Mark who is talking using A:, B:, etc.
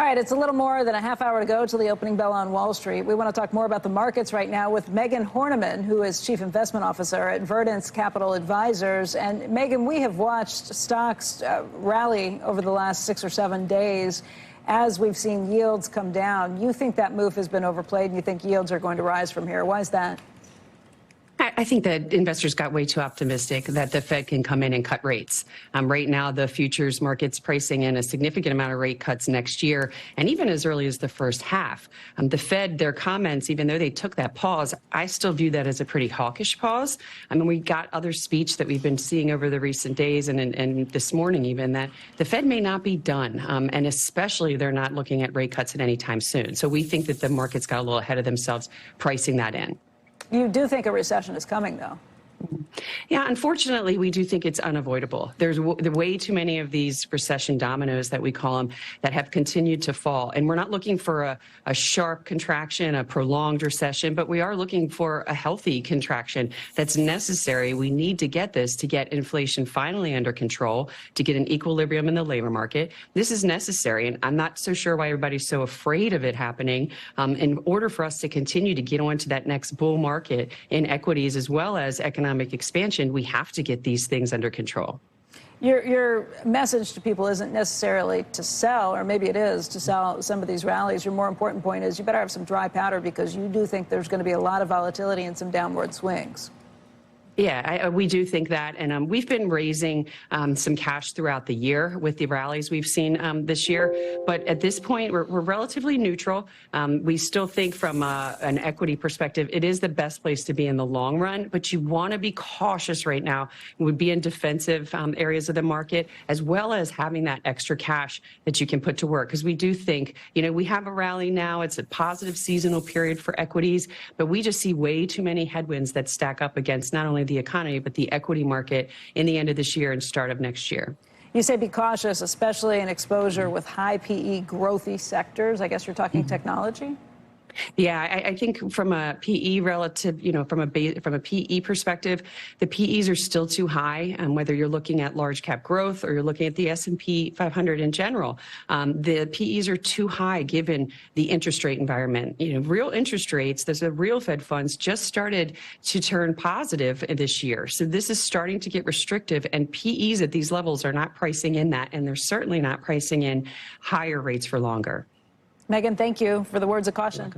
A: All right, it's a little more than a half hour to go till the opening bell on Wall Street. We want to talk more about the markets right now with Megan Horneman, who is Chief Investment Officer at Verdence Capital Advisors. And Megan, we have watched stocks rally over the last 6 or 7 days as we've seen yields come down. You think that move has been overplayed and you think yields are going to rise from here. Why is that?
B: I think that investors got way too optimistic that the Fed can come in and cut rates. Right now, the futures market's pricing in a significant amount of rate cuts next year, and even as early as the first half. The Fed, their comments, even though they took that pause, I still view that as a pretty hawkish pause. I mean, we got other speech that we've been seeing over the recent days and this morning even, that the Fed may not be done, and especially they're not looking at rate cuts at any time soon. So we think that the market's got a little ahead of themselves pricing that in.
A: You do think a recession is coming, though?
B: Yeah, unfortunately, we do think it's unavoidable. There's way too many of these recession dominoes that we call them that have continued to fall. And we're not looking for a sharp contraction, a prolonged recession, but we are looking for a healthy contraction that's necessary. We need to get this to get inflation finally under control, to get an equilibrium in the labor market. This is necessary, and I'm not so sure why everybody's so afraid of it happening. In order for us to continue to get on to that next bull market in equities as well as economic expansion, we have to get these things under control.
A: Your message to people isn't necessarily to sell, or maybe it is to sell some of these rallies. Your more important point is you better have some dry powder, because you do think there's going to be a lot of volatility and some downward swings.
B: Yeah, we do think that, and we've been raising some cash throughout the year with the rallies we've seen this year. But at this point, we're relatively neutral. We still think from an equity perspective, it is the best place to be in the long run. But you want to be cautious right now. It would be in defensive areas of the market, as well as having that extra cash that you can put to work. Because we do think, we have a rally now. It's a positive seasonal period for equities, but we just see way too many headwinds that stack up against not only the economy, but the equity market in the end of this year and start of next year.
A: You say be cautious, especially in exposure with high PE growthy sectors. I guess you're talking technology?
B: Yeah, I think from a PE relative, from a PE perspective, the PEs are still too high. Whether you're looking at large cap growth or you're looking at the S&P 500 in general, the PEs are too high given the interest rate environment. Real interest rates, the real Fed funds just started to turn positive this year. So this is starting to get restrictive, and PEs at these levels are not pricing in that, and they're certainly not pricing in higher rates for longer.
A: Megan, thank you for the words of caution.